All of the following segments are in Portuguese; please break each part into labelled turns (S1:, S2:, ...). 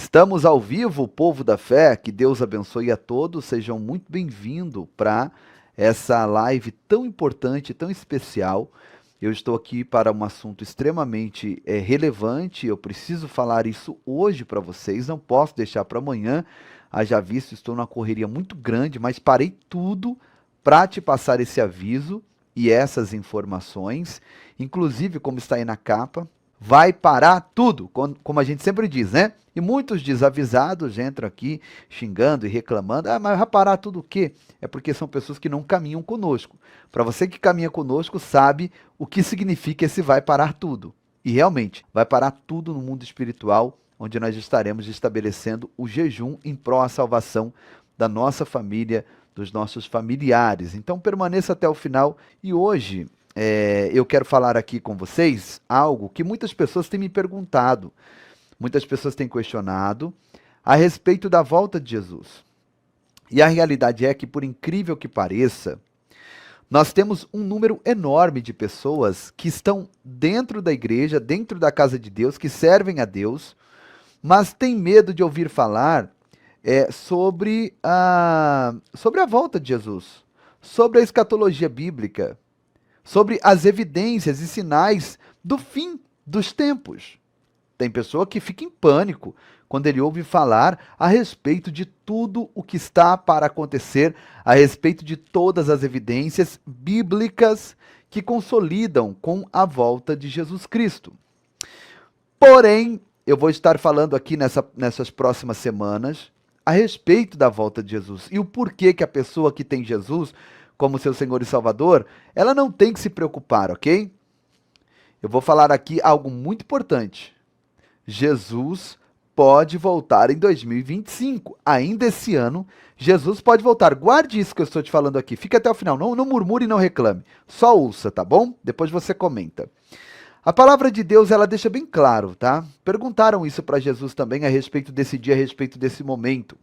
S1: Estamos ao vivo, povo da fé, que Deus abençoe a todos, sejam muito bem-vindos para essa live tão importante, tão especial. Eu estou aqui para um assunto extremamente relevante, eu preciso falar isso hoje para vocês, não posso deixar para amanhã. Haja visto, estou numa correria muito grande, mas parei tudo para te passar esse aviso e essas informações, inclusive como está aí na capa, vai parar tudo, como a gente sempre diz, né? E muitos desavisados entram aqui xingando e reclamando. Ah, mas vai parar tudo o quê? É porque são pessoas que não caminham conosco. Para você que caminha conosco, sabe o que significa esse vai parar tudo. E realmente, vai parar tudo no mundo espiritual, onde nós estaremos estabelecendo o jejum em prol da salvação da nossa família, dos nossos familiares. Então permaneça até o final. E hoje eu quero falar aqui com vocês algo que muitas pessoas têm me perguntado. Muitas pessoas têm questionado a respeito da volta de Jesus. E a realidade é que, por incrível que pareça, nós temos um número enorme de pessoas que estão dentro da igreja, dentro da casa de Deus, que servem a Deus, mas têm medo de ouvir falar sobre a volta de Jesus, sobre a escatologia bíblica, sobre as evidências e sinais do fim dos tempos. Tem pessoa que fica em pânico quando ele ouve falar a respeito de tudo o que está para acontecer, a respeito de todas as evidências bíblicas que consolidam com a volta de Jesus Cristo. Porém, eu vou estar falando aqui nessas próximas semanas a respeito da volta de Jesus e o porquê que a pessoa que tem Jesus como seu Senhor e Salvador, ela não tem que se preocupar, ok? Eu vou falar aqui algo muito importante. Jesus pode voltar em 2025. Ainda esse ano, Jesus pode voltar. Guarde isso que eu estou te falando aqui. Fica até o final. Não murmure e não reclame. Só ouça, tá bom? Depois você comenta. A palavra de Deus, ela deixa bem claro, tá? Perguntaram isso para Jesus também a respeito desse dia, a respeito desse momento.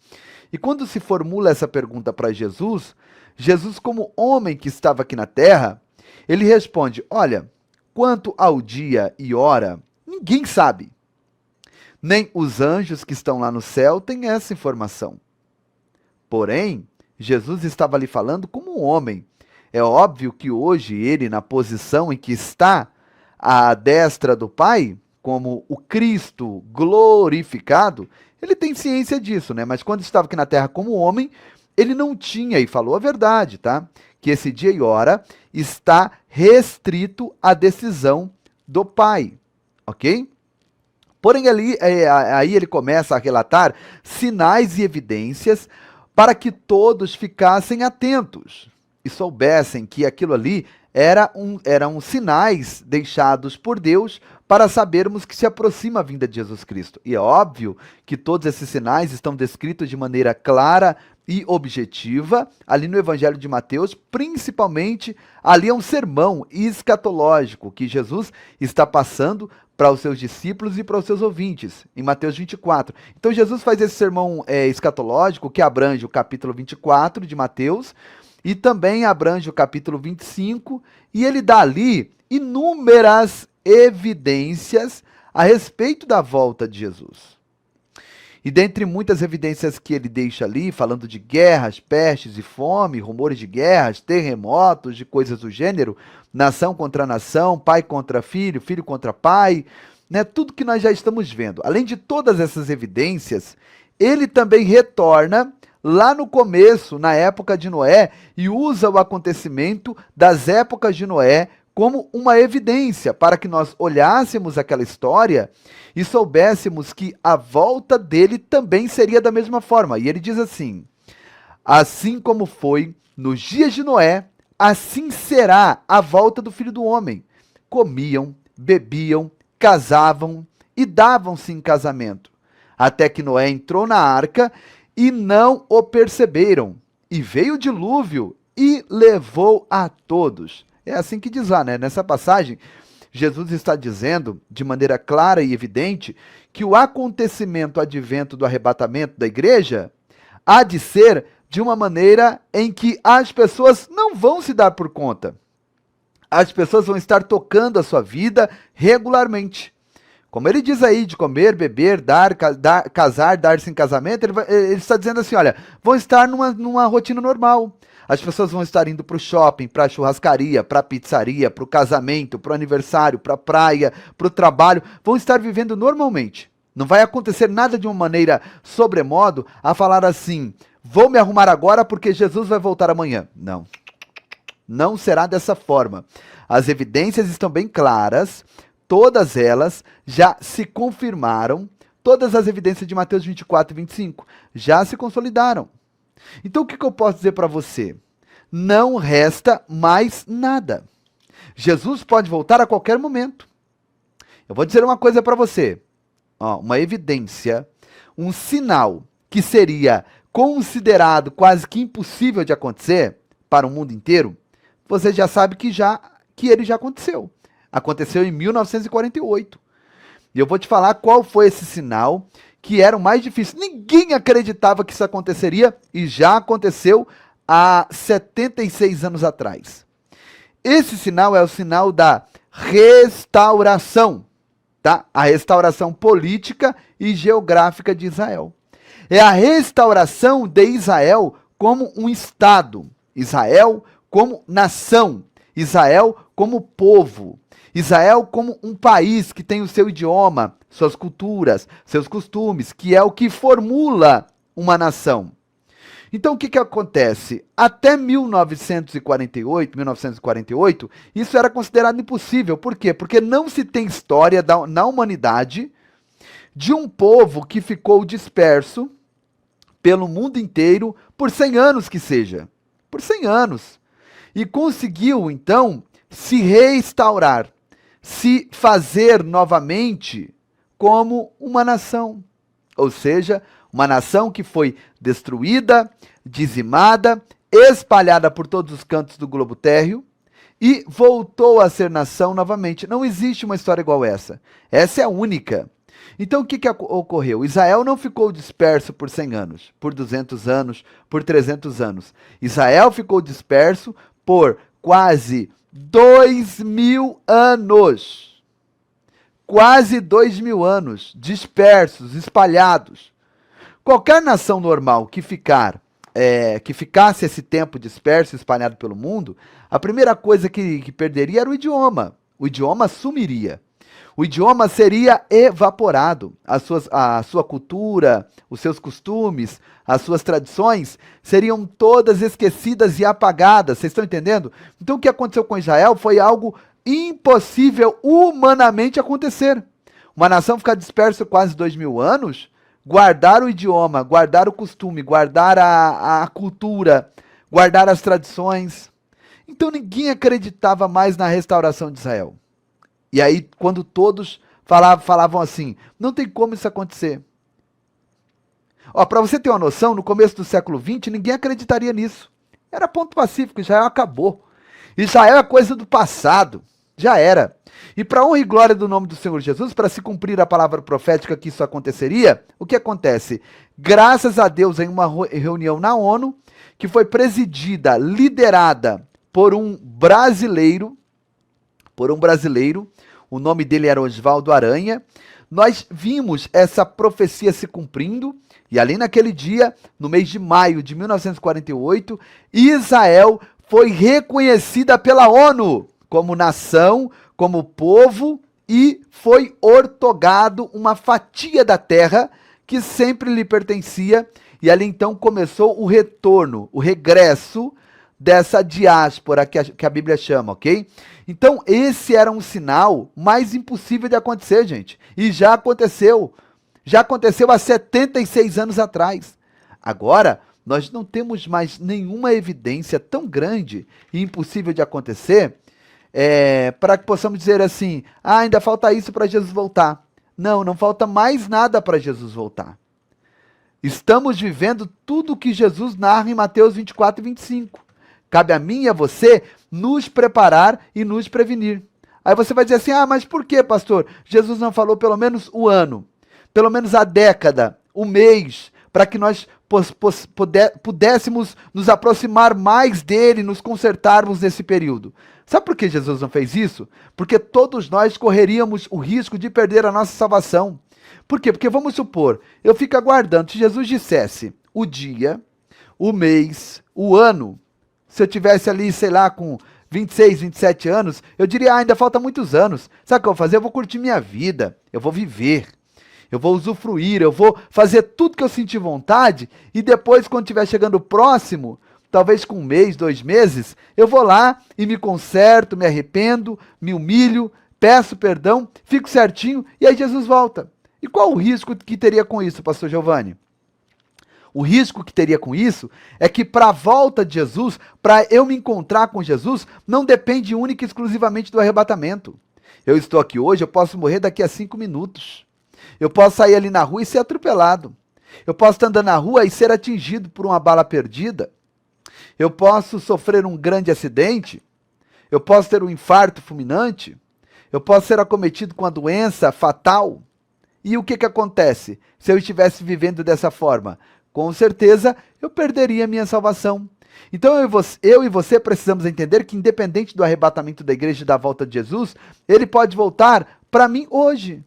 S1: E quando se formula essa pergunta para Jesus, Jesus, como homem que estava aqui na terra, ele responde: olha, quanto ao dia e hora, ninguém sabe. Nem os anjos que estão lá no céu têm essa informação. Porém, Jesus estava ali falando como um homem. É óbvio que hoje ele, na posição em que está, à destra do Pai, como o Cristo glorificado, ele tem ciência disso, né? Mas quando estava aqui na terra como homem, ele não tinha, e falou a verdade, tá? Que esse dia e hora está restrito à decisão do Pai, ok? Porém, aí ele começa a relatar sinais e evidências para que todos ficassem atentos e soubessem que aquilo ali eram sinais deixados por Deus para sabermos que se aproxima a vinda de Jesus Cristo. E é óbvio que todos esses sinais estão descritos de maneira clara e objetiva ali no Evangelho de Mateus, principalmente ali é um sermão escatológico que Jesus está passando para os seus discípulos e para os seus ouvintes, em Mateus 24. Então Jesus faz esse sermão escatológico que abrange o capítulo 24 de Mateus e também abrange o capítulo 25, e ele dá ali inúmeras evidências a respeito da volta de Jesus. E dentre muitas evidências que ele deixa ali, falando de guerras, pestes e fome, rumores de guerras, terremotos, de coisas do gênero, nação contra nação, pai contra filho, filho contra pai, né? Tudo que nós já estamos vendo. Além de todas essas evidências, ele também retorna lá no começo, na época de Noé, e usa o acontecimento das épocas de Noé como uma evidência para que nós olhássemos aquela história e soubéssemos que a volta dele também seria da mesma forma. E ele diz assim: assim como foi nos dias de Noé, assim será a volta do Filho do Homem. Comiam, bebiam, casavam e davam-se em casamento, até que Noé entrou na arca e não o perceberam. E veio o dilúvio e levou a todos. É assim que diz lá, né? Nessa passagem, Jesus está dizendo, de maneira clara e evidente, que o acontecimento advento do arrebatamento da igreja há de ser de uma maneira em que as pessoas não vão se dar por conta. As pessoas vão estar tocando a sua vida regularmente, Como ele diz aí, de comer, beber, casar, dar-se em casamento, ele está dizendo assim, olha, vão estar numa rotina normal. As pessoas vão estar indo para o shopping, para a churrascaria, para a pizzaria, para o casamento, para o aniversário, para a praia, para o trabalho, vão estar vivendo normalmente. Não vai acontecer nada de uma maneira sobremodo a falar assim, vou me arrumar agora porque Jesus vai voltar amanhã. Não. Não será dessa forma. As evidências estão bem claras, todas elas já se confirmaram, todas as evidências de Mateus 24 e 25 já se consolidaram. Então o que eu posso dizer para você? Não resta mais nada. Jesus pode voltar a qualquer momento. Eu vou dizer uma coisa para você. Uma evidência, um sinal que seria considerado quase que impossível de acontecer para o mundo inteiro, você já sabe que ele já aconteceu. Aconteceu em 1948. E eu vou te falar qual foi esse sinal que era o mais difícil. Ninguém acreditava que isso aconteceria e já aconteceu há 76 anos atrás. Esse sinal é o sinal da restauração, tá? A restauração política e geográfica de Israel. É a restauração de Israel como um Estado, Israel como nação, Israel como povo, Israel como um país que tem o seu idioma, suas culturas, seus costumes, que é o que formula uma nação. Então o que acontece? Até 1948, isso era considerado impossível. Por quê? Porque não se tem história na humanidade de um povo que ficou disperso pelo mundo inteiro por 100 anos que seja. Por 100 anos. E conseguiu, então, se restaurar, se fazer novamente como uma nação. Ou seja, uma nação que foi destruída, dizimada, espalhada por todos os cantos do globo térreo e voltou a ser nação novamente. Não existe uma história igual essa. Essa é a única. Então o que ocorreu? Israel não ficou disperso por 100 anos, por 200 anos, por 300 anos. Israel ficou disperso por quase 2.000 anos. Quase 2.000 anos, dispersos, espalhados. Qualquer nação normal que ficasse esse tempo disperso, espalhado pelo mundo, a primeira coisa que perderia era o idioma. O idioma sumiria. O idioma seria evaporado. A sua cultura, os seus costumes, as suas tradições seriam todas esquecidas e apagadas. Vocês estão entendendo? Então o que aconteceu com Israel foi algo impossível humanamente acontecer. Uma nação ficar dispersa quase 2.000 anos, guardar o idioma, guardar o costume, guardar a cultura, guardar as tradições. Então ninguém acreditava mais na restauração de Israel. E aí, quando todos falavam assim, não tem como isso acontecer. Para você ter uma noção, no começo do século XX, ninguém acreditaria nisso. Era ponto pacífico, Israel acabou. Israel é coisa do passado, já era. E para honra e glória do nome do Senhor Jesus, para se cumprir a palavra profética que isso aconteceria, o que acontece? Graças a Deus, em uma reunião na ONU, que foi presidida, liderada por um brasileiro, o nome dele era Oswaldo Aranha, nós vimos essa profecia se cumprindo, e ali naquele dia, no mês de maio de 1948, Israel foi reconhecida pela ONU como nação, como povo, e foi ortogado uma fatia da terra que sempre lhe pertencia, e ali então começou o retorno, o regresso dessa diáspora que a Bíblia chama, ok? Então esse era um sinal mais impossível de acontecer, gente, e já aconteceu há 76 anos atrás. Agora, nós não temos mais nenhuma evidência tão grande e impossível de acontecer, para que possamos dizer assim, ainda falta isso para Jesus voltar. Não falta mais nada para Jesus voltar. Estamos vivendo tudo o que Jesus narra em Mateus 24 e 25. Cabe a mim e a você nos preparar e nos prevenir. Aí você vai dizer assim, mas por que, pastor? Jesus não falou pelo menos o ano, pelo menos a década, o mês, para que nós pudéssemos nos aproximar mais dele, nos consertarmos nesse período. Sabe por que Jesus não fez isso? Porque todos nós correríamos o risco de perder a nossa salvação. Por quê? Porque vamos supor, eu fico aguardando, se Jesus dissesse o dia, o mês, o ano, se eu tivesse ali, sei lá, com 26, 27 anos, eu diria, ainda falta muitos anos. Sabe o que eu vou fazer? Eu vou curtir minha vida, eu vou viver, eu vou usufruir, eu vou fazer tudo que eu sentir vontade e depois, quando estiver chegando próximo, talvez com um mês, 2 meses, eu vou lá e me conserto, me arrependo, me humilho, peço perdão, fico certinho e aí Jesus volta. E qual o risco que teria com isso, pastor Giovanni? O risco que teria com isso é que para a volta de Jesus, para eu me encontrar com Jesus, não depende única e exclusivamente do arrebatamento. Eu estou aqui hoje, eu posso morrer daqui a 5 minutos. Eu posso sair ali na rua e ser atropelado. Eu posso estar andando na rua e ser atingido por uma bala perdida. Eu posso sofrer um grande acidente. Eu posso ter um infarto fulminante. Eu posso ser acometido com a doença fatal. E o que acontece se eu estivesse vivendo dessa forma? Com certeza, eu perderia a minha salvação. Então, eu e você precisamos entender que, independente do arrebatamento da igreja e da volta de Jesus, ele pode voltar para mim hoje.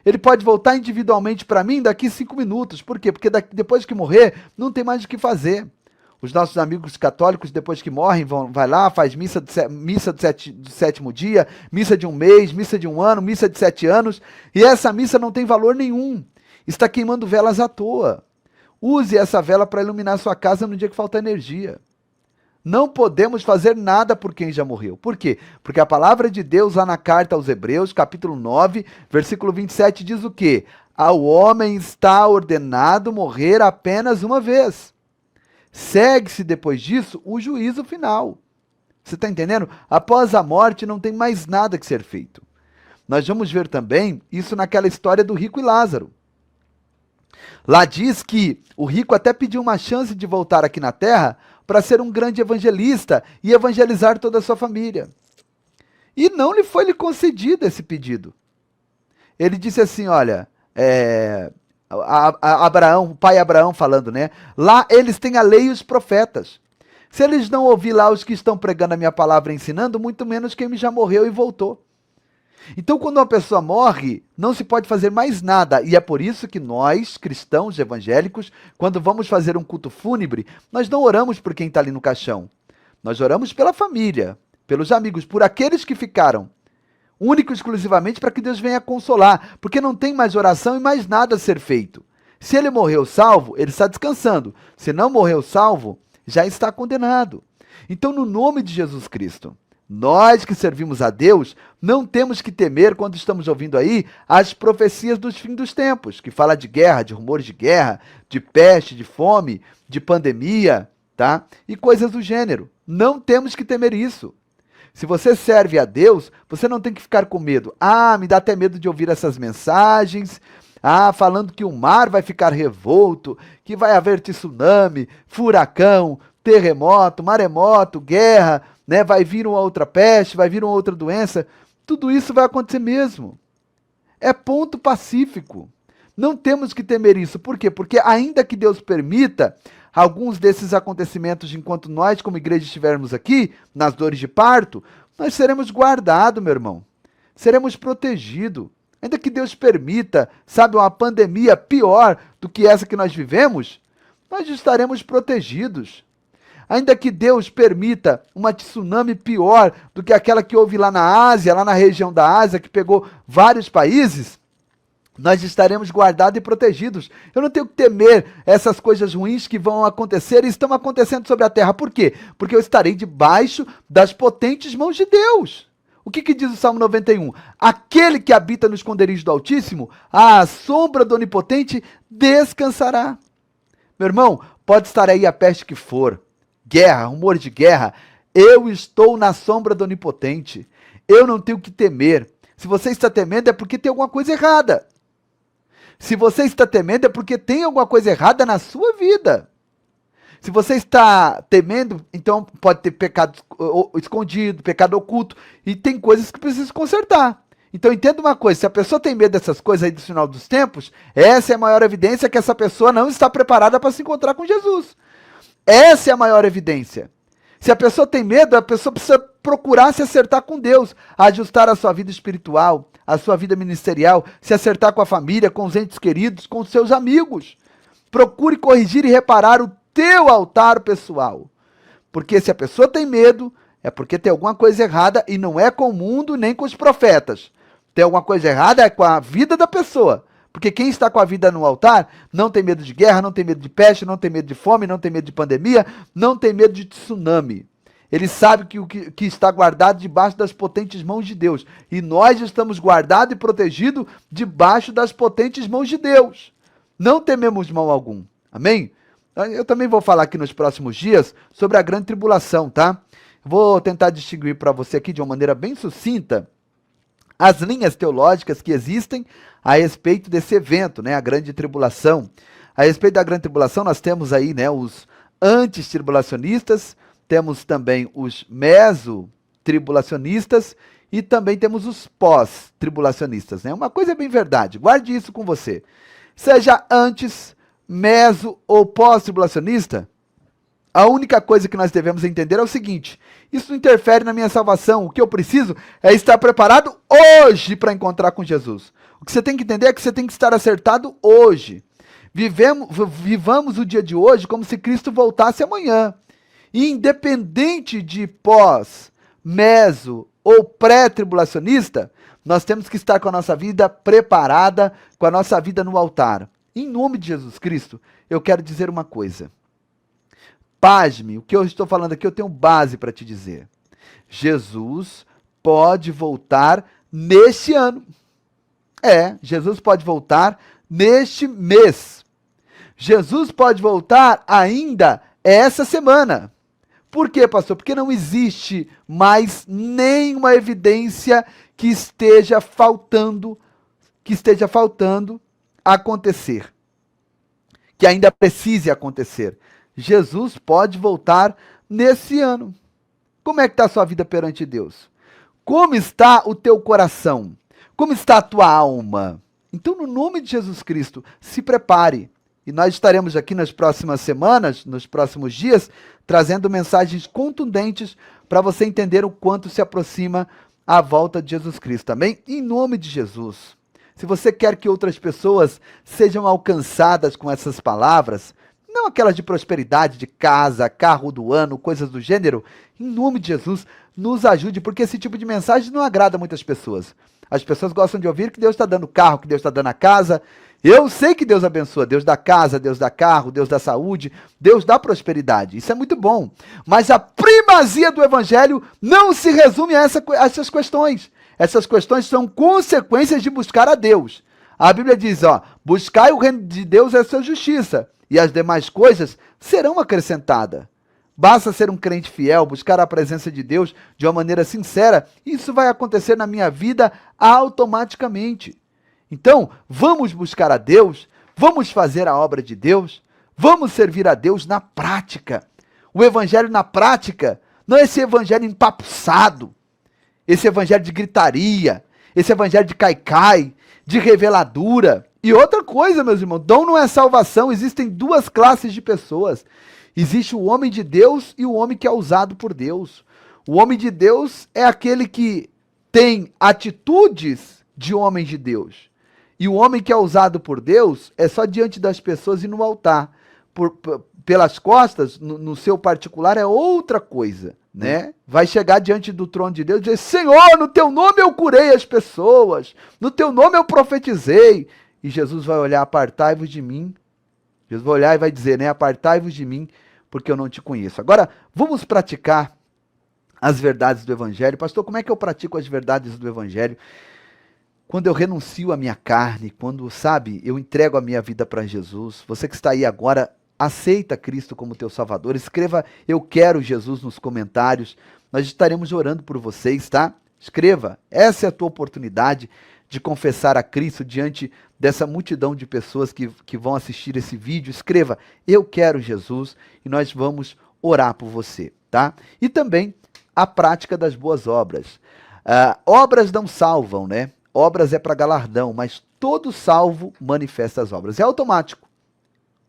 S1: Ele pode voltar individualmente para mim daqui 5 minutos. Por quê? Porque depois que morrer, não tem mais o que fazer. Os nossos amigos católicos, depois que morrem, vai lá, faz missa do sétimo dia, missa de um mês, missa de um ano, missa de 7 anos, e essa missa não tem valor nenhum. Está queimando velas à toa. Use essa vela para iluminar sua casa no dia que falta energia. Não podemos fazer nada por quem já morreu. Por quê? Porque a palavra de Deus lá na carta aos Hebreus, capítulo 9, versículo 27, diz o quê? Ao homem está ordenado morrer apenas uma vez. Segue-se depois disso o juízo final. Você está entendendo? Após a morte não tem mais nada que ser feito. Nós vamos ver também isso naquela história do rico e Lázaro. Lá diz que o rico até pediu uma chance de voltar aqui na terra para ser um grande evangelista e evangelizar toda a sua família. E não lhe foi concedido esse pedido. Ele disse assim, olha, Abraão, o pai Abraão falando, né? Lá eles têm a lei e os profetas. Se eles não ouvir lá os que estão pregando a minha palavra e ensinando, muito menos quem já morreu e voltou. Então, quando uma pessoa morre, não se pode fazer mais nada. E é por isso que nós, cristãos evangélicos, quando vamos fazer um culto fúnebre, nós não oramos por quem está ali no caixão. Nós oramos pela família, pelos amigos, por aqueles que ficaram. Único e exclusivamente para que Deus venha consolar. Porque não tem mais oração e mais nada a ser feito. Se ele morreu salvo, ele está descansando. Se não morreu salvo, já está condenado. Então, no nome de Jesus Cristo, nós que servimos a Deus, não temos que temer quando estamos ouvindo aí as profecias dos fins dos tempos, que fala de guerra, de rumores de guerra, de peste, de fome, de pandemia, tá? E coisas do gênero. Não temos que temer isso. Se você serve a Deus, você não tem que ficar com medo. Ah, me dá até medo de ouvir essas mensagens. Ah, falando que o mar vai ficar revolto, que vai haver tsunami, furacão, terremoto, maremoto, guerra, né? Vai vir uma outra peste, vai vir uma outra doença. Tudo isso vai acontecer mesmo. É ponto pacífico. Não temos que temer isso. Por quê? Porque ainda que Deus permita alguns desses acontecimentos enquanto nós, como igreja, estivermos aqui, nas dores de parto, nós seremos guardados, meu irmão. Seremos protegidos. Ainda que Deus permita, sabe, uma pandemia pior do que essa que nós vivemos, nós estaremos protegidos. Ainda que Deus permita uma tsunami pior do que aquela que houve lá na Ásia, lá na região da Ásia, que pegou vários países, nós estaremos guardados e protegidos. Eu não tenho que temer essas coisas ruins que vão acontecer e estão acontecendo sobre a terra. Por quê? Porque eu estarei debaixo das potentes mãos de Deus. O que diz o Salmo 91? Aquele que habita no esconderijo do Altíssimo, à sombra do Onipotente, descansará. Meu irmão, pode estar aí a peste que for, guerra, rumor de guerra, eu estou na sombra do Onipotente. Eu não tenho que temer. Se você está temendo é porque tem alguma coisa errada. Se você está temendo é porque tem alguma coisa errada na sua vida. Se você está temendo, então pode ter pecado escondido, pecado oculto, e tem coisas que precisa consertar. Então entenda uma coisa, se a pessoa tem medo dessas coisas aí do final dos tempos, essa é a maior evidência que essa pessoa não está preparada para se encontrar com Jesus. Essa é a maior evidência. Se a pessoa tem medo, a pessoa precisa procurar se acertar com Deus, ajustar a sua vida espiritual, a sua vida ministerial, se acertar com a família, com os entes queridos, com os seus amigos. Procure corrigir e reparar o teu altar pessoal. Porque se a pessoa tem medo, é porque tem alguma coisa errada e não é com o mundo nem com os profetas. Tem alguma coisa errada é com a vida da pessoa. Porque quem está com a vida no altar não tem medo de guerra, não tem medo de peste, não tem medo de fome, não tem medo de pandemia, não tem medo de tsunami. Ele sabe que o que está guardado debaixo das potentes mãos de Deus. E nós estamos guardados e protegidos debaixo das potentes mãos de Deus. Não tememos mal algum. Amém? Eu também vou falar aqui nos próximos dias sobre a grande tribulação, tá? Vou tentar distinguir para você aqui de uma maneira bem sucinta as linhas teológicas que existem a respeito desse evento, né, a grande tribulação. A respeito da grande tribulação, nós temos aí, né, os anti-tribulacionistas, temos também os meso-tribulacionistas e também temos os pós-tribulacionistas, né? Uma coisa é bem verdade, guarde isso com você. Seja antes, meso ou pós-tribulacionista, a única coisa que nós devemos entender é o seguinte: isso não interfere na minha salvação. O que eu preciso é estar preparado hoje para encontrar com Jesus. O que você tem que entender é que você tem que estar acertado hoje. Vivamos o dia de hoje como se Cristo voltasse amanhã. E independente de pós, meso ou pré-tribulacionista, nós temos que estar com a nossa vida preparada, com a nossa vida no altar. Em nome de Jesus Cristo, eu quero dizer uma coisa. Pasme, o que eu estou falando aqui eu tenho base para te dizer. Jesus pode voltar neste ano. Jesus pode voltar neste mês. Jesus pode voltar ainda essa semana. Por quê, pastor? Porque não existe mais nenhuma evidência que esteja faltando acontecer. Que ainda precise acontecer. Jesus pode voltar nesse ano. Como é que está a sua vida perante Deus? Como está o teu coração? Como está a tua alma? Então, no nome de Jesus Cristo, se prepare. E nós estaremos aqui nas próximas semanas, nos próximos dias, trazendo mensagens contundentes para você entender o quanto se aproxima a volta de Jesus Cristo. Amém? Em nome de Jesus. Se você quer que outras pessoas sejam alcançadas com essas palavras, não aquelas de prosperidade, de casa, carro do ano, coisas do gênero, em nome de Jesus, nos ajude, porque esse tipo de mensagem não agrada muitas pessoas. As pessoas gostam de ouvir que Deus está dando carro, que Deus está dando a casa. Eu sei que Deus abençoa, Deus dá casa, Deus dá carro, Deus dá saúde, Deus dá prosperidade. Isso é muito bom. Mas a primazia do evangelho não se resume a essas questões. Essas questões são consequências de buscar a Deus. A Bíblia diz, buscai o reino de Deus e a sua justiça, e as demais coisas serão acrescentadas. Basta ser um crente fiel, buscar a presença de Deus de uma maneira sincera, isso vai acontecer na minha vida automaticamente. Então, vamos buscar a Deus, vamos fazer a obra de Deus, vamos servir a Deus na prática. O evangelho na prática não é esse evangelho empapuçado, esse evangelho de gritaria, esse evangelho de caicai, de reveladura. E outra coisa, meus irmãos, dom não é salvação, existem duas classes de pessoas. Existe o homem de Deus e o homem que é usado por Deus. O homem de Deus é aquele que tem atitudes de homem de Deus. E o homem que é usado por Deus é só diante das pessoas e no altar. Pelas costas, no seu particular, é outra coisa, né? Vai chegar diante do trono de Deus e dizer, Senhor, no teu nome eu curei as pessoas, no teu nome eu profetizei. E Jesus vai olhar, apartai-vos de mim. Jesus vai olhar e vai dizer, né? Apartai-vos de mim, porque eu não te conheço. Agora, vamos praticar as verdades do Evangelho. Pastor, como é que eu pratico as verdades do Evangelho? Quando eu renuncio à minha carne, quando, eu entrego a minha vida para Jesus. Você que está aí agora, aceita Cristo como teu Salvador. Escreva, eu quero Jesus nos comentários. Nós estaremos orando por vocês, tá? Escreva, essa é a tua oportunidade de confessar a Cristo diante dessa multidão de pessoas que vão assistir esse vídeo. Escreva, eu quero Jesus, e nós vamos orar por você, tá? E também a prática das boas obras. Obras não salvam, né? obras é para galardão, mas todo salvo manifesta as obras. É automático.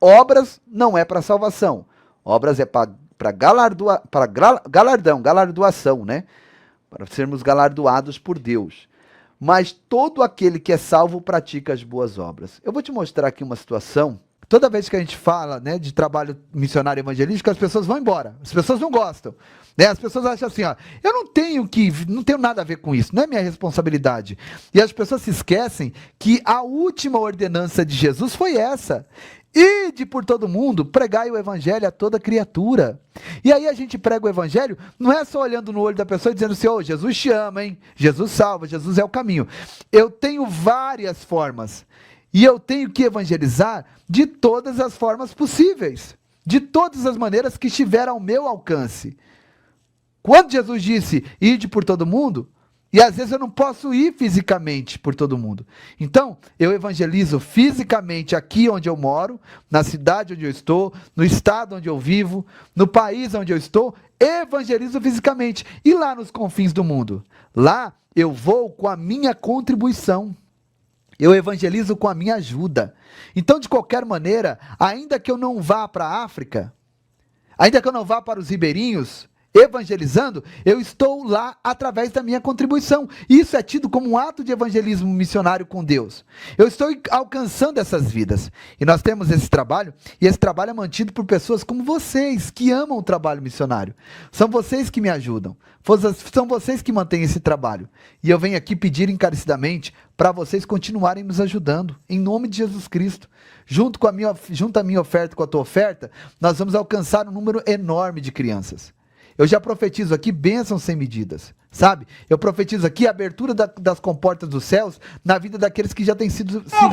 S1: Obras não é para salvação. Obras é para galardão, galardoação, né? Para sermos galardoados por Deus. Mas todo aquele que é salvo pratica as boas obras. Eu vou te mostrar aqui uma situação. Toda vez que a gente fala, né, de trabalho missionário evangelístico, as pessoas vão embora. As pessoas não gostam. Né? As pessoas acham assim, ó, eu não tenho nada a ver com isso, não é minha responsabilidade. E as pessoas se esquecem que a última ordenança de Jesus foi essa. Ide por todo mundo, pregai o evangelho a toda criatura. E aí a gente prega o evangelho, não é só olhando no olho da pessoa e dizendo assim, oh, Jesus te ama, hein? Jesus salva, Jesus é o caminho. Eu tenho várias formas. E eu tenho que evangelizar de todas as formas possíveis. De todas as maneiras que estiver ao meu alcance. Quando Jesus disse, ide por todo mundo, e às vezes eu não posso ir fisicamente por todo mundo. Então, eu evangelizo fisicamente aqui onde eu moro, na cidade onde eu estou, no estado onde eu vivo, no país onde eu estou, evangelizo fisicamente. E lá nos confins do mundo? Lá eu vou com a minha contribuição. Eu evangelizo com a minha ajuda. Então, de qualquer maneira, ainda que eu não vá para a África, ainda que eu não vá para os ribeirinhos, evangelizando, eu estou lá através da minha contribuição. Isso é tido como um ato de evangelismo missionário com Deus. Eu estou alcançando essas vidas. E nós temos esse trabalho, e esse trabalho é mantido por pessoas como vocês, que amam o trabalho missionário. São vocês que me ajudam. São vocês que mantêm esse trabalho. E eu venho aqui pedir encarecidamente para vocês continuarem nos ajudando, em nome de Jesus Cristo. Junto à minha oferta com a tua oferta, nós vamos alcançar um número enorme de crianças. Eu já profetizo aqui bênçãos sem medidas, sabe? Eu profetizo aqui a abertura das comportas dos céus na vida daqueles que já têm sido fiel,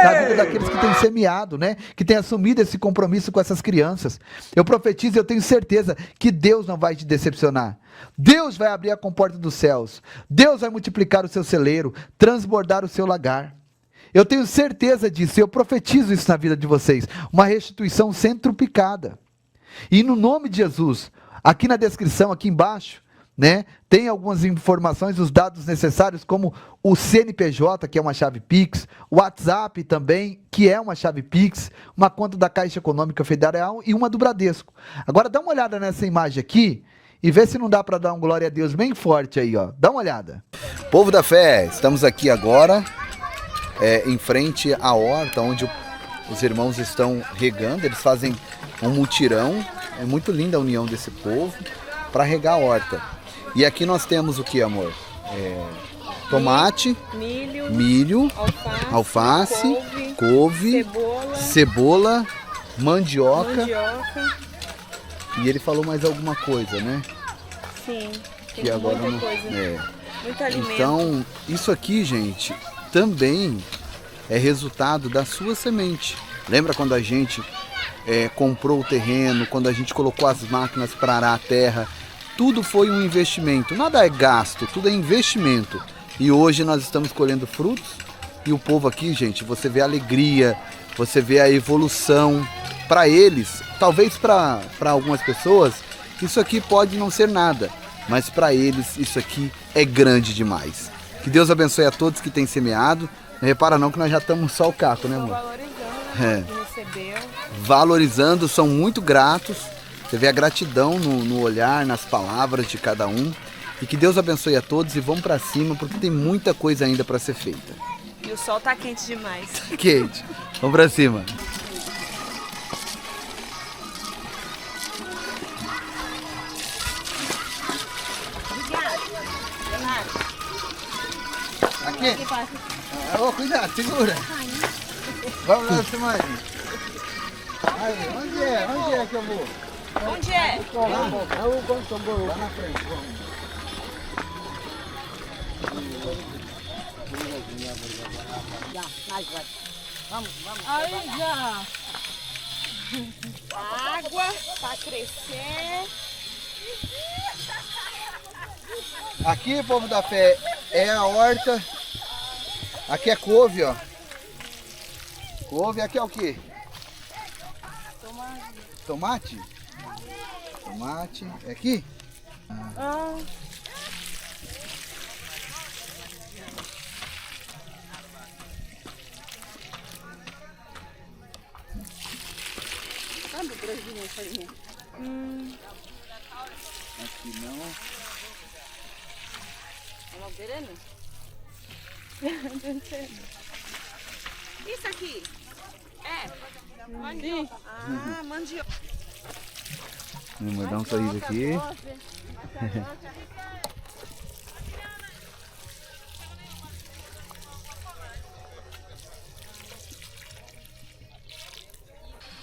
S1: na vida daqueles que têm semeado, né? Que têm assumido esse compromisso com essas crianças. Eu profetizo e eu tenho certeza que Deus não vai te decepcionar. Deus vai abrir a comporta dos céus. Deus vai multiplicar o seu celeiro, transbordar o seu lagar. Eu tenho certeza disso, eu profetizo isso na vida de vocês. Uma restituição centruplicada. E no nome de Jesus, aqui na descrição, aqui embaixo, né, tem algumas informações, os dados necessários, como o CNPJ, que é uma chave Pix, o WhatsApp também, que é uma chave Pix, uma conta da Caixa Econômica Federal e uma do Bradesco. Agora dá uma olhada nessa imagem aqui e vê se não dá para dar um glória a Deus bem forte aí, ó. Dá uma olhada. Povo da fé, estamos aqui agora, em frente à horta, onde os irmãos estão regando, eles fazem um mutirão. É muito linda a união desse povo para regar a horta. E aqui nós temos o que, amor? Tomate, milho, alface, couve, cebola, mandioca. E ele falou mais alguma coisa, né?
S2: Sim, tem
S1: que agora
S2: muita
S1: não,
S2: coisa. Muito alimento.
S1: Então, isso aqui, gente, também é resultado da sua semente. Lembra quando a gente comprou o terreno, quando a gente colocou as máquinas para arar a terra? Tudo foi um investimento. Nada é gasto, tudo é investimento. E hoje nós estamos colhendo frutos. E o povo aqui, gente, você vê a alegria, você vê a evolução. Para eles, talvez para algumas pessoas, isso aqui pode não ser nada. Mas para eles, isso aqui é grande demais. Que Deus abençoe a todos que têm semeado. Não repara não que nós já estamos só o caco, né, amor?
S2: Valorizando, né? Que recebeu.
S1: Valorizando, são muito gratos. Você vê a gratidão no olhar, nas palavras de cada um. E que Deus abençoe a todos e vão para cima, porque tem muita coisa ainda para ser feita.
S2: E o sol tá quente demais.
S1: Quente. Vamos para cima. Aqui. Cuidado, segura. Vamos lá, Simone. Aí, onde é que eu vou?
S2: Onde é?
S1: Lá na frente, vamos.
S2: Aí já. Água para crescer.
S1: Aqui, povo da fé, é a horta. Aqui é couve, ó. Couve, aqui é o quê? Tomate. Tomate. É aqui? Aqui não.
S2: Isso aqui. É. Mandioca. Ah, mandioca.
S1: Vou dar um sorriso aqui.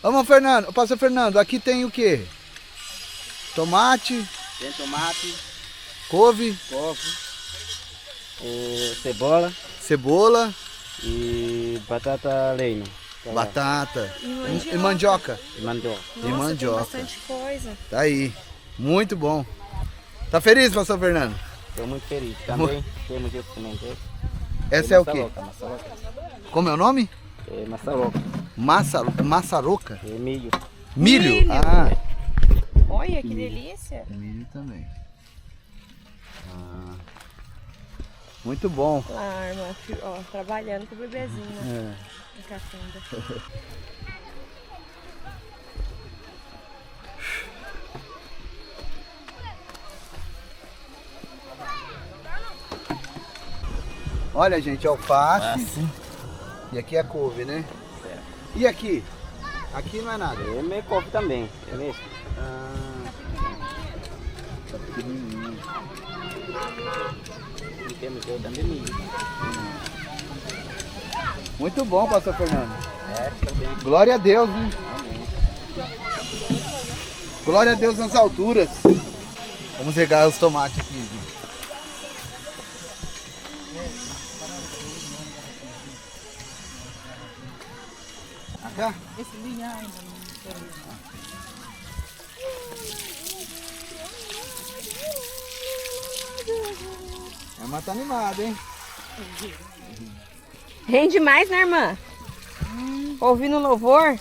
S1: Vamos, Fernando. Pastor Fernando, aqui tem o quê? Tomate,
S3: Tem tomate,
S1: couve,
S3: cebola
S1: cebola,
S3: e batata leino.
S1: batata
S2: E
S1: e mandioca.
S3: E mandioca.
S1: E
S2: Nossa,
S1: mandioca.
S2: tem bastante coisa.
S1: Tá aí. Muito bom. Tá feliz, pastor Fernando?
S3: Estou muito feliz. Também temos esse semente.
S1: Essa é o quê?
S3: Maçaroca.
S1: Como é o nome?
S3: É maçaroca.
S1: Maçaroca?
S3: É milho.
S1: Milho.
S2: Milho.
S1: Ah,
S2: Olha que delícia.
S1: milho também. Muito bom.
S2: A irmã, ó, trabalhando com o bebezinho
S1: É.
S2: na cafunda.
S1: Olha, gente, alface. E aqui é couve, né? E aqui? Aqui não é nada.
S3: É meio couve também. É mesmo?
S1: Tá pequenininho.
S3: E temos também milho.
S1: Muito bom, pastor Fernando.
S3: Também.
S1: Glória a Deus, né? Glória a Deus nas alturas. Vamos regar os tomates aqui, gente. Acá? A irmã tá animada, hein?
S2: Rende mais, né, irmã? Ouvindo louvor?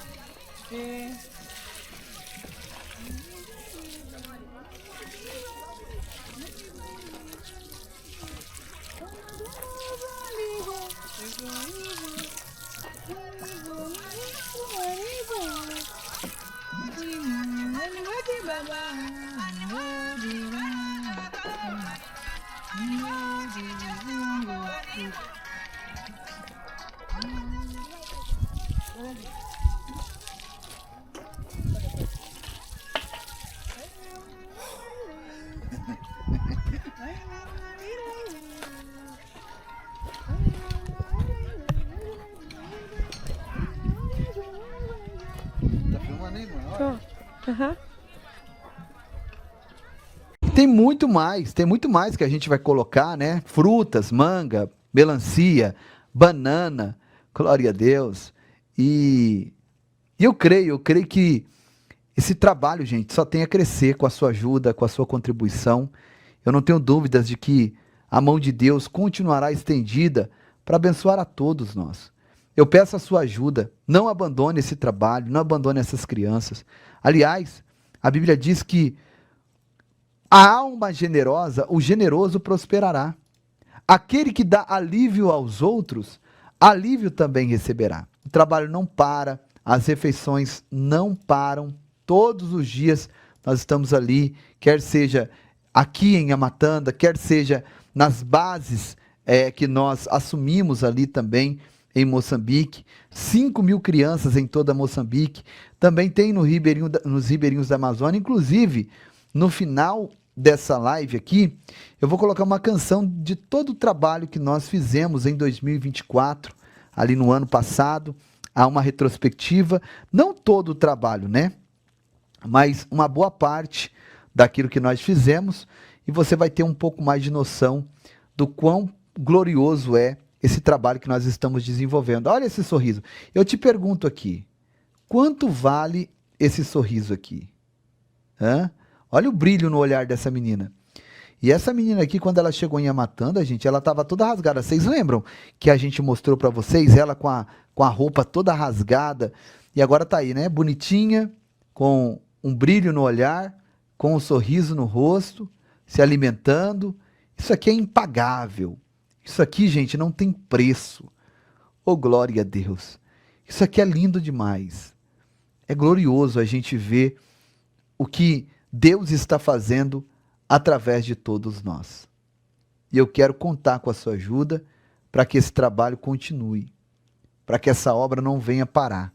S1: Tá filmando aí, mano? Olha.
S2: Aham.
S1: Tem muito mais que a gente vai colocar, né? Frutas, manga, melancia, banana, glória a Deus. E eu creio que esse trabalho, gente, só tem a crescer com a sua ajuda, com a sua contribuição. Eu não tenho dúvidas de que a mão de Deus continuará estendida para abençoar a todos nós. Eu peço a sua ajuda, não abandone esse trabalho, não abandone essas crianças. Aliás, a Bíblia diz que a alma generosa, o generoso prosperará. Aquele que dá alívio aos outros, alívio também receberá. O trabalho não para, as refeições não param. Todos os dias nós estamos ali, quer seja aqui em Amatanda, quer seja nas bases que nós assumimos ali também em Moçambique. 5.000 crianças em toda Moçambique. Também tem nos ribeirinhos da Amazônia. Inclusive, no final dessa live aqui, eu vou colocar uma canção de todo o trabalho que nós fizemos em 2024, ali no ano passado. Há uma retrospectiva, não todo o trabalho, né? Mas uma boa parte daquilo que nós fizemos, e você vai ter um pouco mais de noção do quão glorioso é esse trabalho que nós estamos desenvolvendo. Olha esse sorriso. Eu te pergunto aqui, quanto vale esse sorriso aqui? Hã? Olha o brilho no olhar dessa menina. E essa menina aqui, quando ela chegou em Amatanda, gente, ela estava toda rasgada. Vocês lembram que a gente mostrou para vocês ela com a roupa toda rasgada? E agora tá aí, né? Bonitinha, com um brilho no olhar, com um sorriso no rosto, se alimentando. Isso aqui é impagável. Isso aqui, gente, não tem preço. Oh, glória a Deus. Isso aqui é lindo demais. é glorioso a gente ver o que Deus está fazendo através de todos nós. E eu quero contar com a sua ajuda para que esse trabalho continue, para que essa obra não venha parar,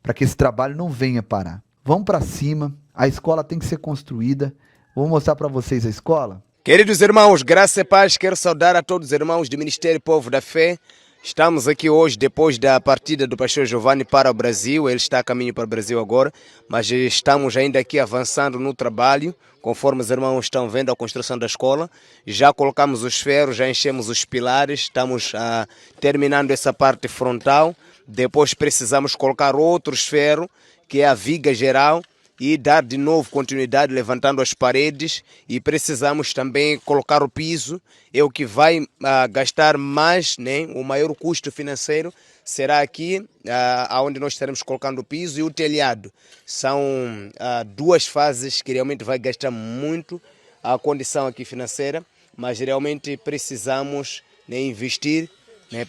S1: para que esse trabalho não venha parar. Vamos para cima, a escola tem que ser construída. Vou mostrar para vocês a escola.
S4: Queridos irmãos, graça e paz, quero saudar a todos os irmãos do Ministério Povo da Fé. Estamos aqui hoje depois da partida do pastor Giovanni para o Brasil. Ele está a caminho para o Brasil agora, mas estamos ainda aqui avançando no trabalho, conforme os irmãos estão vendo a construção da escola. Já colocamos os ferros, já enchemos os pilares, estamos terminando essa parte frontal. Depois precisamos colocar outros ferros, que é a viga geral, e dar de novo continuidade levantando as paredes, e precisamos também colocar o piso. É o que vai gastar mais, né? O maior custo financeiro será aqui, onde nós estaremos colocando o piso e o telhado. São duas fases que realmente vai gastar muito a condição aqui financeira, mas realmente precisamos, né, investir.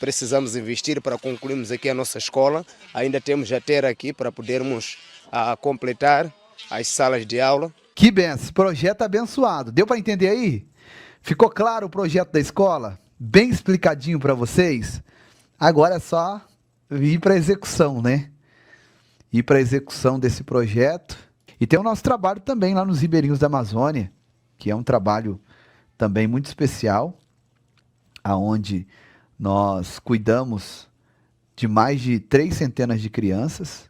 S4: Precisamos investir para concluirmos aqui a nossa escola. Ainda temos a terra aqui para podermos completar as salas de aula.
S1: Que benção, projeto abençoado. Deu para entender aí? Ficou claro o projeto da escola? Bem explicadinho para vocês? Agora é só ir para a execução, né? Ir para a execução desse projeto. E tem o nosso trabalho também lá nos Ribeirinhos da Amazônia, que é um trabalho também muito especial, aonde nós cuidamos de mais de 3 centenas de crianças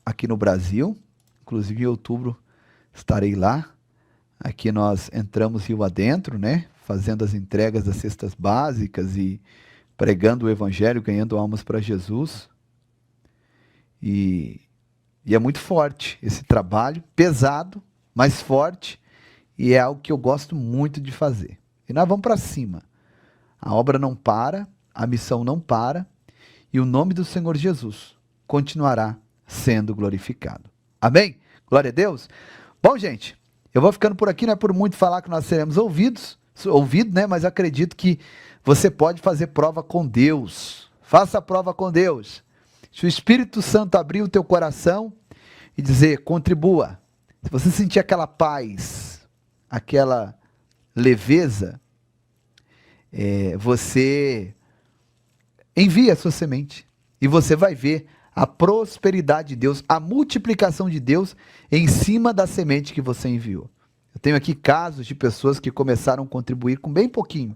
S1: aqui no Brasil. Inclusive em outubro estarei lá. Aqui nós entramos rio adentro, né? Fazendo as entregas das cestas básicas e pregando o evangelho, ganhando almas para Jesus. E é muito forte esse trabalho, pesado, mas forte, e é algo que eu gosto muito de fazer. E nós vamos para cima. A obra não para, a missão não para, e o nome do Senhor Jesus continuará sendo glorificado. Amém? Glória a Deus. Bom, gente, eu vou ficando por aqui, não é por muito falar que nós seremos ouvidos, né? Mas acredito que você pode fazer prova com Deus. Faça a prova com Deus. Se o Espírito Santo abrir o teu coração e dizer, contribua. Se você sentir aquela paz, aquela leveza, você envia a sua semente e você vai ver a prosperidade de Deus, a multiplicação de Deus em cima da semente que você enviou. Eu tenho aqui casos de pessoas que começaram a contribuir com bem pouquinho.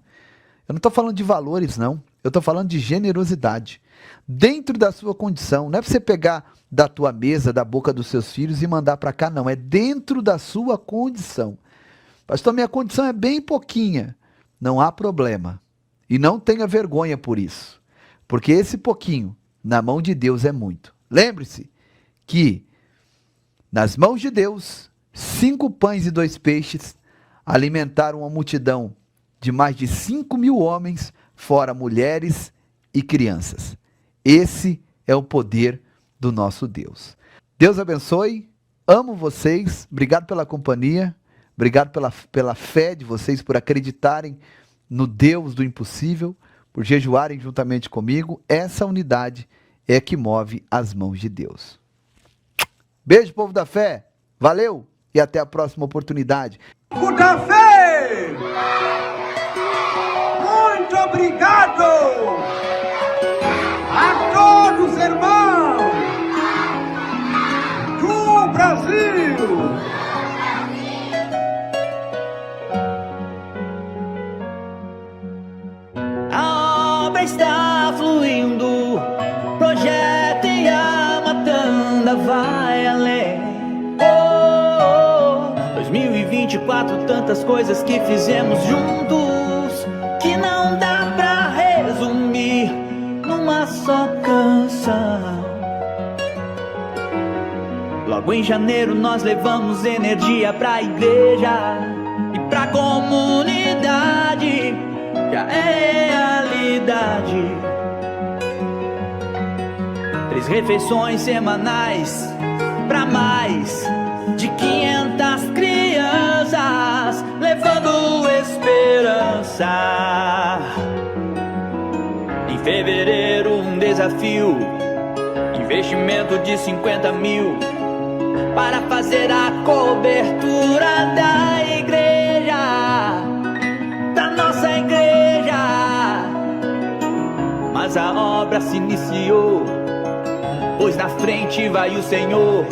S1: Eu não estou falando de valores, não. Eu estou falando de generosidade. Dentro da sua condição. Não é para você pegar da tua mesa, da boca dos seus filhos e mandar para cá, não. É dentro da sua condição. Pastor, minha condição é bem pouquinha. Não há problema. E não tenha vergonha por isso. Porque esse pouquinho, na mão de Deus, é muito. Lembre-se que, nas mãos de Deus, 5 pães e 2 peixes alimentaram uma multidão de mais de 5.000 homens, fora mulheres e crianças. Esse é o poder do nosso Deus. Deus abençoe, amo vocês, obrigado pela companhia, obrigado pela fé de vocês, por acreditarem no Deus do impossível, por jejuarem juntamente comigo. Essa unidade é que move as mãos de Deus. Beijo, povo da fé, valeu e até a próxima oportunidade.
S5: Povo da fé, muito obrigado a todos os irmãos do Brasil.
S6: A obra está fluindo, projeto e a matanda vai além. 2024, tantas coisas que fizemos juntos, que não dá pra resumir numa só canção. Logo em janeiro nós levamos energia pra igreja e pra comunidade, já é realidade. 3 refeições semanais pra mais de 500 crianças, levando esperança. Em fevereiro um desafio, em investimento de 50 mil para fazer a cobertura da igreja, da nossa igreja. Mas a obra se iniciou, pois na frente vai o Senhor.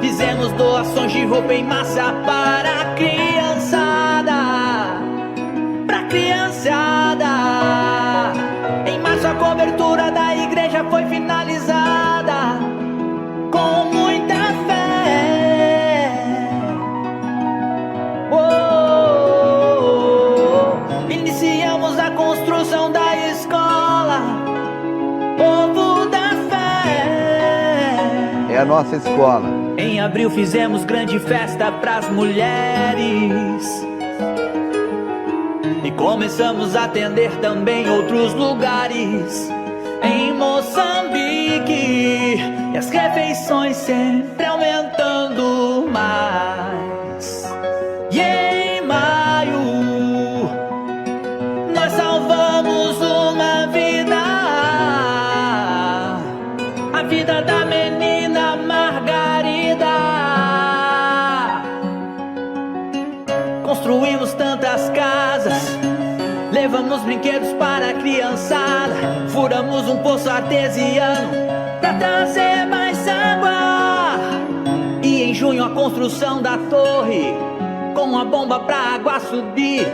S6: Fizemos doações de roupa em massa para a criançada, pra criançada. Em março a cobertura da igreja foi finalizada com muita fé. Iniciamos a construção da escola Povo da Fé.
S1: É a nossa escola.
S6: Em abril fizemos grande festa pras mulheres e começamos a atender também outros lugares em Moçambique, e as refeições sempre aumentando mais. E em maio nós salvamos uma vida, a vida da menina Margarida. Construímos tantas casas, levamos brinquedos para a criançada, furamos um poço artesiano para trazer mais água. E em junho a construção da torre, com a bomba pra água subir.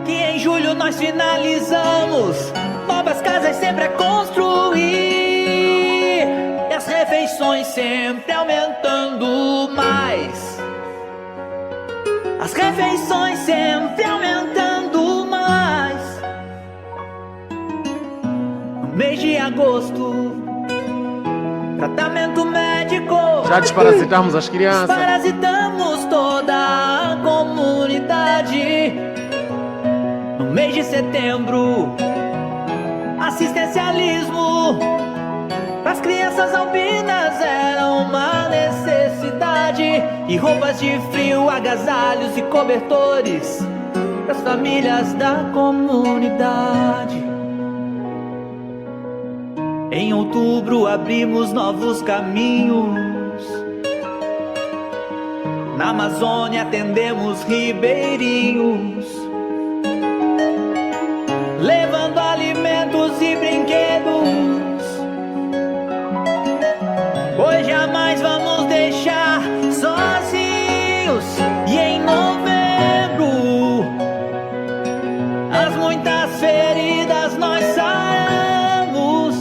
S6: Que em julho nós finalizamos, novas casas sempre a construir. E as refeições sempre aumentando mais. As refeições sempre aumentando mais. No mês de agosto, tratamento médico.
S7: Já desparasitamos as crianças.
S6: Desparasitamos toda a comunidade. No mês de setembro, assistencialismo para as crianças albinas era uma necessidade. E roupas de frio, agasalhos e cobertores para as famílias da comunidade. Em outubro abrimos novos caminhos. Na Amazônia atendemos ribeirinhos, levando alimentos e brinquedos. Pois jamais vamos deixar sozinhos. E em novembro, as muitas feridas nós saramos.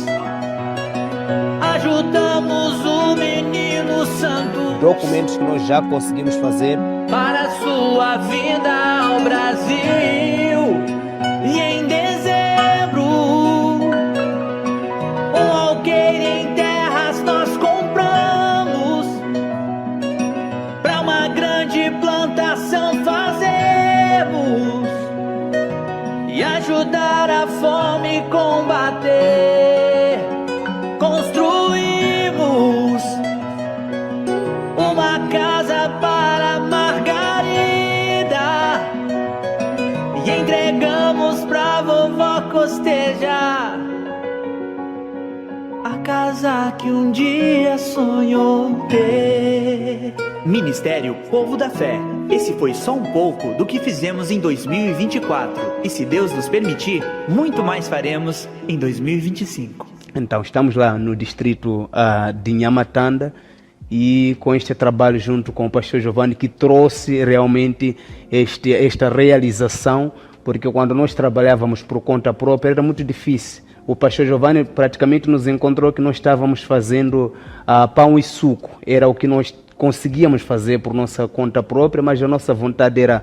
S6: Ajudamos o menino santo.
S4: Documentos que nós já conseguimos fazer
S6: Para a sua vinda ao Brasil. E em dezembro, um alqueire em terras nós compramos. Pra uma grande plantação fazemos e ajudar a fome combater. Construímos uma casa para Margarida e entregamos pra vovó costejar a casa que um dia sonhou ter. Ministério Povo da Fé. Esse foi só um pouco do que fizemos em 2024. E se Deus nos permitir, muito mais faremos em 2025.
S4: Então, estamos lá no distrito de Nhamatanda e com este trabalho junto com o pastor Giovanni, que trouxe realmente esta realização, porque quando nós trabalhávamos por conta própria era muito difícil. O pastor Giovanni praticamente nos encontrou que nós estávamos fazendo pão e suco, era o que nós conseguíamos fazer por nossa conta própria, mas a nossa vontade era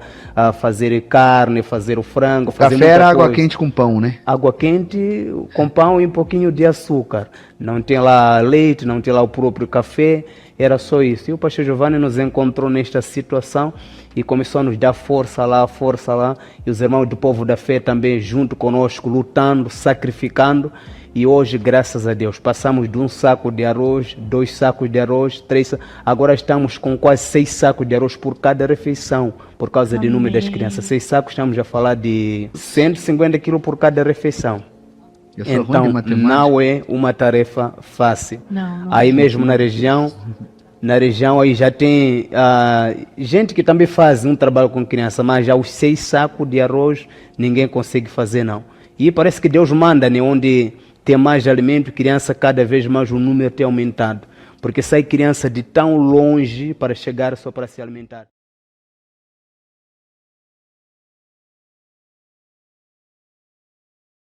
S4: fazer carne, fazer o frango, fazer
S1: Café era
S4: muita
S1: água
S4: coisa.
S1: quente com pão, né?
S4: Água quente com pão e um pouquinho de açúcar. Não tem lá leite, não tem lá o próprio café, era só isso. E o pastor Giovanni nos encontrou nesta situação e começou a nos dar força lá. E os irmãos do Povo da Fé também junto conosco, lutando, sacrificando. E hoje, graças a Deus, passamos de 1 saco de arroz, 2 sacos de arroz, 3 sacos. Agora estamos com quase 6 sacos de arroz por cada refeição, por causa do número das crianças. 6 sacos, estamos a falar de 150 quilos por cada refeição.
S1: Eu sou ruim de
S4: Então,
S1: matemática.
S4: não é uma tarefa fácil.
S8: Não.
S4: Aí mesmo na região aí já tem gente que também faz um trabalho com criança, mas já os 6 sacos de arroz ninguém consegue fazer, não. E parece que Deus manda, né, onde tem mais alimento, criança, cada vez mais o número tem aumentado. Porque sai criança de tão longe para chegar só para se alimentar.